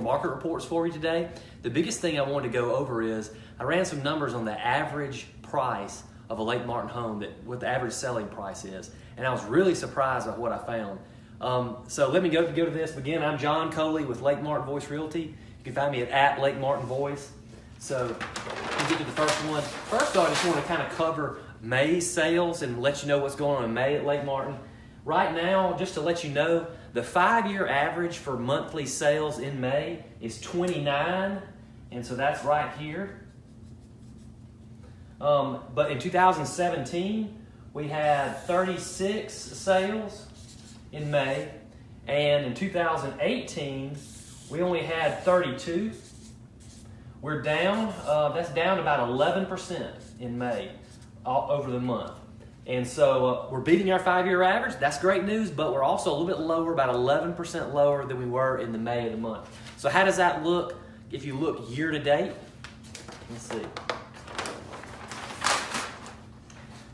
market reports for you today. The biggest thing I wanted to go over is I ran some numbers on the average price of a Lake Martin home, what the average selling price is, and I was really surprised at what I found. So let me go to this. Again, I'm John Coley with Lake Martin Voice Realty. You can find me at Lake Martin Voice. So we'll get to the first one. First, I just want to kind of cover May's sales and let you know what's going on in May at Lake Martin. Right now, just to let you know, the 5-year average for monthly sales in May is 29, and so that's right here. But in 2017, we had 36 sales in May, and in 2018, we only had 32. We're down, that's down about 11% in May over the month. And so we're beating our 5-year average. That's great news, but we're also a little bit lower, about 11% lower than we were in the May of the month. So how does that look if you look year to date? Let's see.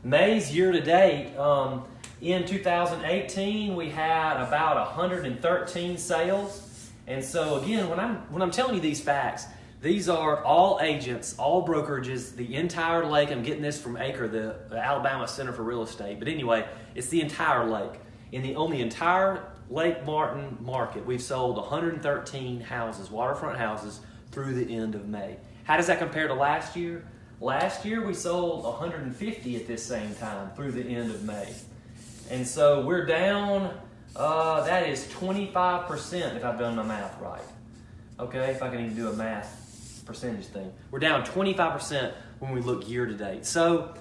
May's year to date, in 2018, we had about 113 sales. And so again, when I'm telling you these facts, these are all agents, all brokerages, the entire lake. I'm getting this from ACRE, the Alabama Center for Real Estate. But anyway, it's the entire lake. On the entire Lake Martin market, we've sold 113 houses, waterfront houses, through the end of May. How does that compare to last year? Last year, we sold 150 at this same time through the end of May. And so we're down, that is 25% if I've done my math right. Okay, if I can even do a math percentage thing. We're down 25% when we look year to date. So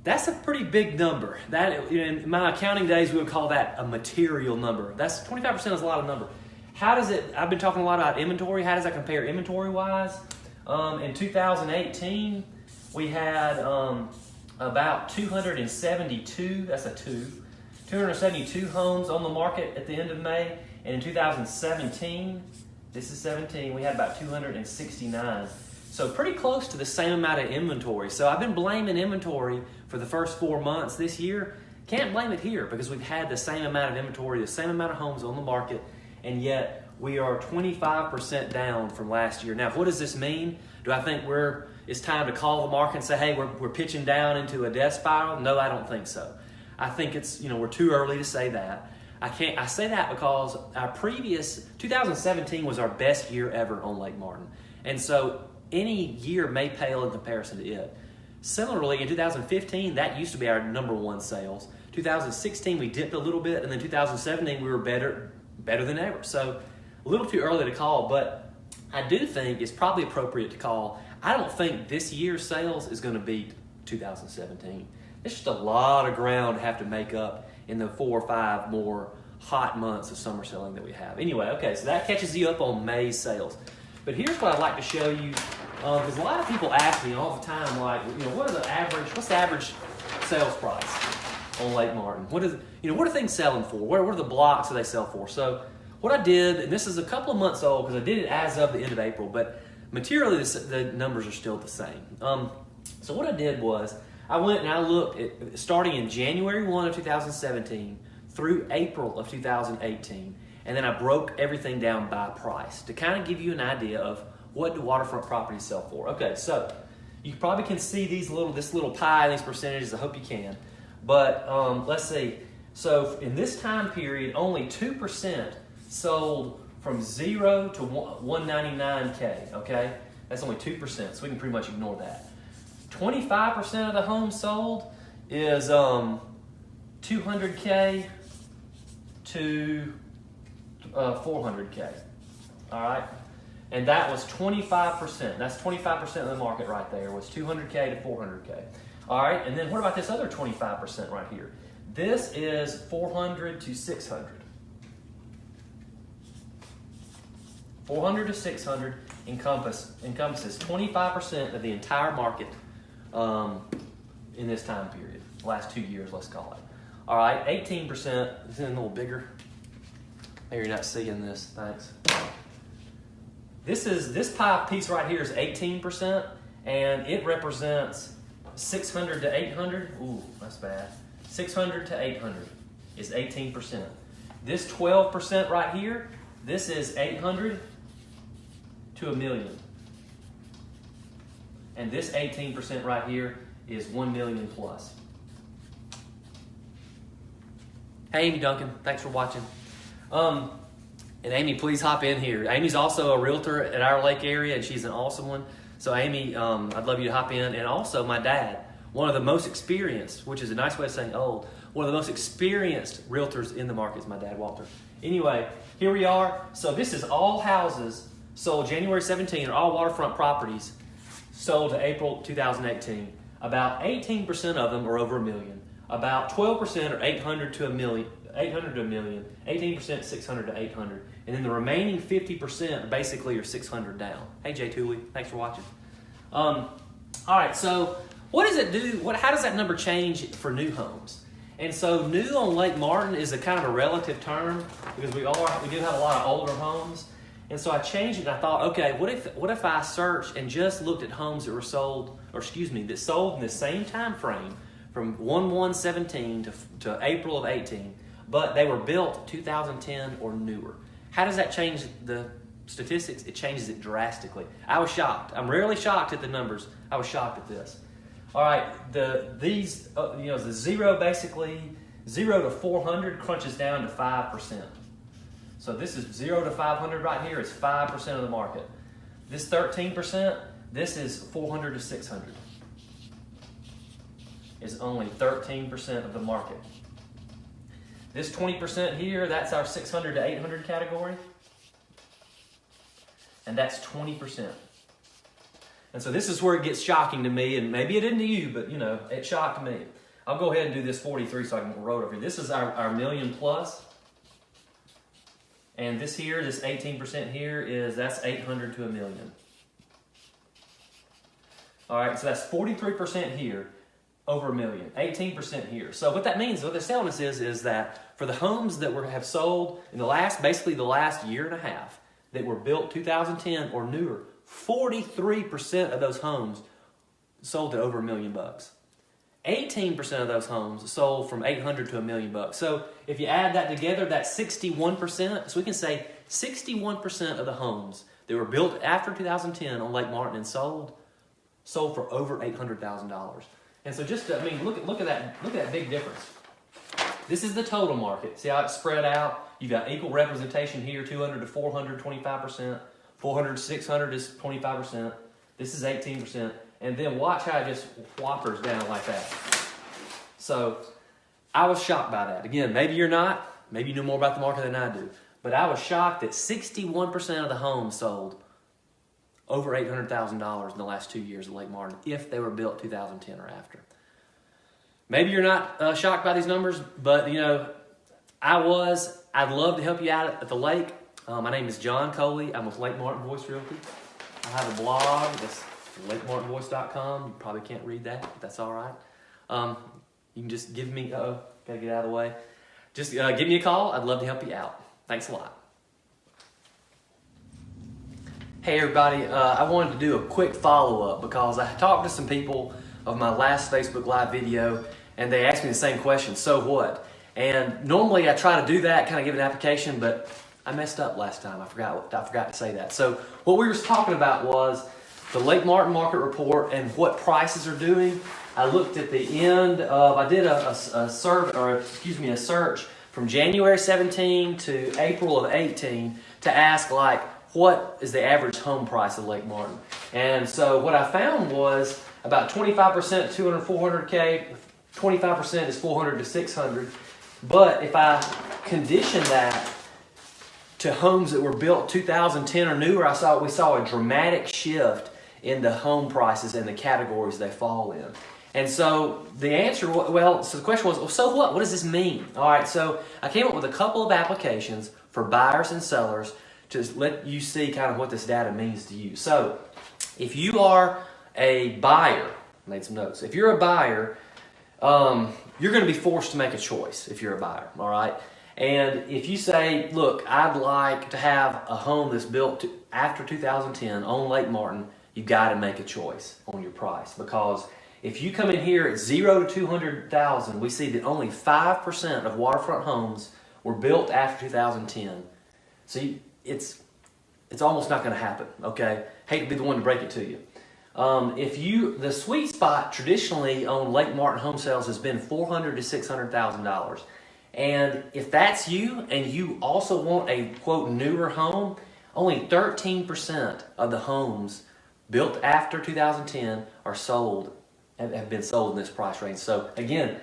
that's a pretty big number. That, in my accounting days, we would call that a material number. That's 25% is a lot of number. How does it, I've been talking a lot about inventory. How does that compare inventory-wise? In 2018, we had about 272, that's a 272 homes on the market at the end of May. And in 2017, this is 17, we had about 269. So pretty close to the same amount of inventory. So I've been blaming inventory for the first 4 months this year. Can't blame it here because we've had the same amount of inventory, the same amount of homes on the market, and yet we are 25% down from last year. Now, what does this mean? Do I think it's time to call the market and say, hey, we're pitching down into a death spiral? No, I don't think so. I think it's, we're too early to say that. I say that because our previous 2017 was our best year ever on Lake Martin. And so any year may pale in comparison to it. Similarly, in 2015, that used to be our number one sales. 2016, we dipped a little bit, and then 2017, we were better than ever. So a little too early to call, but I do think it's probably appropriate to call. I don't think this year's sales is going to beat 2017. It's just a lot of ground to have to make up in the 4 or 5 more hot months of summer selling that we have. Anyway, okay, so that catches you up on May's sales. But here's what I'd like to show you, because a lot of people ask me all the time, like, what's the average sales price on Lake Martin? What are things selling for? What are the blocks that they sell for? So what I did, and this is a couple of months old because I did it as of the end of April, but materially the numbers are still the same. So what I did was I went and I looked at starting in January 1 of 2017 through April of 2018, and then I broke everything down by price to kind of give you an idea of what do waterfront properties sell for. Okay, so you probably can see this little pie, these percentages. I hope you can. But let's see. So in this time period, only 2% sold from 0 to 199K. Okay, that's only 2%. So we can pretty much ignore that. 25% of the homes sold is 200K to 400K. All right, and that was 25%. That's 25% of the market right there was 200K to 400K. All right, and then what about this other 25% right here? This is 400 to 600. 400 to 600 encompasses 25% of the entire market in this time period, last 2 years, let's call it. All right, 18%, this is a little bigger. Maybe you're not seeing this, thanks. This pie piece right here is 18%, and it represents 600 to 800. Ooh, that's bad. 600 to 800 is 18%. This 12% right here, this is 800 to $1 million. And this 18% right here is $1 million plus. Hey, Amy Duncan, thanks for watching. And Amy, please hop in here. Amy's also a realtor at our lake area, and she's an awesome one. So Amy, I'd love you to hop in. And also my dad, one of the most experienced, which is a nice way of saying old, one of the most experienced realtors in the market is my dad, Walter. Anyway, here we are. So this is all houses sold January 17, all waterfront properties sold to April 2018. About 18% of them are over $1 million. About 12% are 800 to $1 million. 800 to $1 million, 18% 600 to 800, and then the remaining 50% basically are 600 down. Hey Jay Tooley, thanks for watching. All right, so what does it do? How does that number change for new homes? And so new on Lake Martin is a kind of a relative term because we do have a lot of older homes, and so I changed it. And I thought, okay, what if I searched and just looked at homes that were sold, that sold in the same time frame from 1/1/17 to April of 18. But they were built 2010 or newer. How does that change the statistics? It changes it drastically. I was shocked. I'm rarely shocked at the numbers. I was shocked at this. All right, the 0 to 400 crunches down to 5%. So this is 0 to 500 right here is 5% of the market. This 13%, this is 400 to 600. Is only 13% of the market. This 20% here, that's our 600 to 800 category. And that's 20%. And so this is where it gets shocking to me, and maybe it didn't to you, but it shocked me. I'll go ahead and do this 43 so I can roll over here. This is our million plus. And this here, this 18% here that's 800 to $1 million. All right, so that's 43% here. Over $1 million, 18% here. So what that means, what they're telling us is that for the homes that have sold in the last year and a half that were built 2010 or newer, 43% of those homes sold at over $1 million. 18% of those homes sold from 800 to $1 million. So if you add that together, that's 61%. So we can say 61% of the homes that were built after 2010 on Lake Martin and sold for over $800,000. And so look at that big difference. This is the total market. See how it's spread out? You've got equal representation here, 200 to 400, 25%. 400 to 600 is 25%. This is 18%. And then watch how it just whoppers down like that. So I was shocked by that. Again, maybe you're not. Maybe you know more about the market than I do. But I was shocked that 61% of the homes sold over $800,000 in the last 2 years at Lake Martin if they were built 2010 or after. Maybe you're not shocked by these numbers, but I was. I'd love to help you out at the lake. My name is John Coley. I'm with Lake Martin Voice Realty. I have a blog. That's lakemartinvoice.com. You probably can't read that, but that's all right. You can just give me, gotta get out of the way. Just give me a call. I'd love to help you out. Thanks a lot. Hey everybody, I wanted to do a quick follow-up because I talked to some people of my last Facebook Live video and they asked me the same question, so what? And normally I try to do that, kind of give an application, but I messed up last time. I forgot to say that. So what we were talking about was the Lake Martin market report and what prices are doing. I looked at the end of, I did a search from January 17 to April of 18 to ask what is the average home price of Lake Martin? And so what I found was about 25% 200, 400K, 25% is 400 to 600. But if I condition that to homes that were built 2010 or newer, we saw a dramatic shift in the home prices and the categories they fall in. And so the answer, so the question was, well, so what? What does this mean? All right, so I came up with a couple of applications for buyers and sellers to let you see kind of what this data means to you. So if you are a buyer, I made some notes. If you're a buyer, you're going to be forced to make a choice if you're a buyer, all right? And if you say, look, I'd like to have a home that's built after 2010 on Lake Martin, you've got to make a choice on your price, because if you come in here at 0 to 200,000, we see that only 5% of waterfront homes were built after 2010. So it's almost not going to happen. Okay, hate to be the one to break it to you. The sweet spot traditionally on Lake Martin home sales has been $400,000 to $600,000, and if that's you and you also want a quote newer home, only 13% of the homes built after 2010 are sold, have been sold in this price range. So again,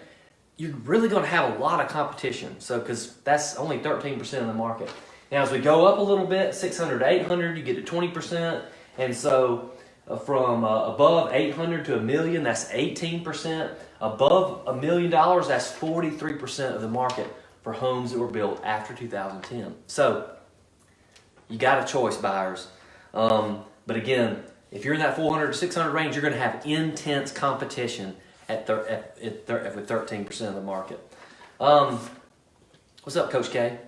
you're really going to have a lot of competition. So because that's only 13% of the market. Now as we go up a little bit, 600 to 800, you get to 20%, and so from above 800 to a million, that's 18%. Above $1 million, that's 43% of the market for homes that were built after 2010. So you got a choice, buyers. But again, if you're in that 400 to 600 range, you're going to have intense competition with 13% of the market. What's up, Coach K?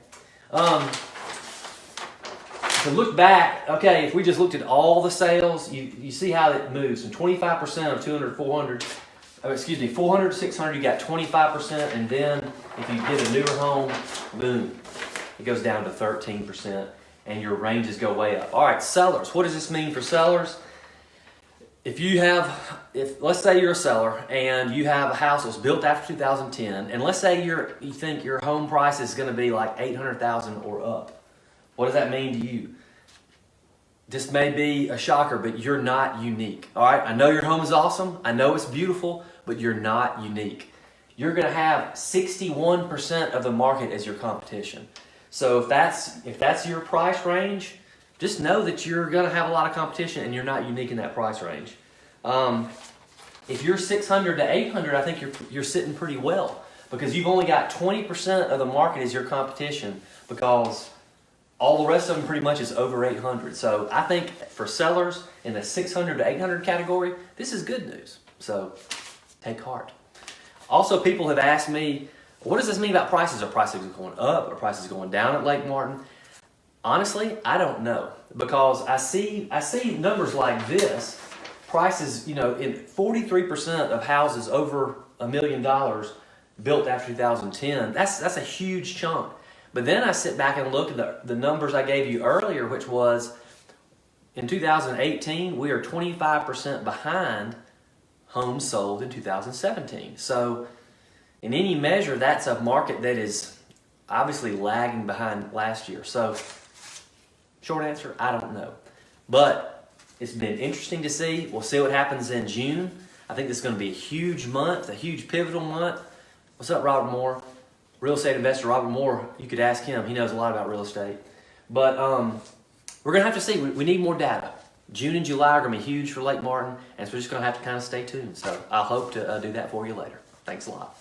To look back, okay, if we just looked at all the sales, you see how it moves. From 25% of 400 to 600, you got 25%, and then if you get a newer home, boom, it goes down to 13%, and your ranges go way up. All right, sellers. What does this mean for sellers? If let's say you're a seller and you have a house that was built after 2010, and let's say you think your home price is going to be like $800,000 or up. What does that mean to you? This may be a shocker, but you're not unique. All right, I know your home is awesome. I know it's beautiful, but you're not unique. You're going to have 61% of the market as your competition. So if that's your price range, just know that you're going to have a lot of competition and you're not unique in that price range. If you're 600 to 800, I think you're sitting pretty well because you've only got 20% of the market as your competition because all the rest of them pretty much is over 800. So I think for sellers in the 600 to 800 category, this is good news. So take heart. Also, people have asked me, what does this mean about prices? Are prices going up? Are prices going down at Lake Martin? Honestly, I don't know because I see numbers like this. Prices, in 43% of houses over $1 million built after 2010. That's a huge chunk. But then I sit back and look at the numbers I gave you earlier, which was in 2018, we are 25% behind homes sold in 2017. So in any measure, that's a market that is obviously lagging behind last year. So short answer, I don't know. But it's been interesting to see. We'll see what happens in June. I think this is going to be a huge month, a huge pivotal month. What's up, Robert Moore? Real estate investor Robert Moore, you could ask him. He knows a lot about real estate. But we're going to have to see. We need more data. June and July are going to be huge for Lake Martin, and so we're just going to have to kind of stay tuned. So I'll hope to do that for you later. Thanks a lot.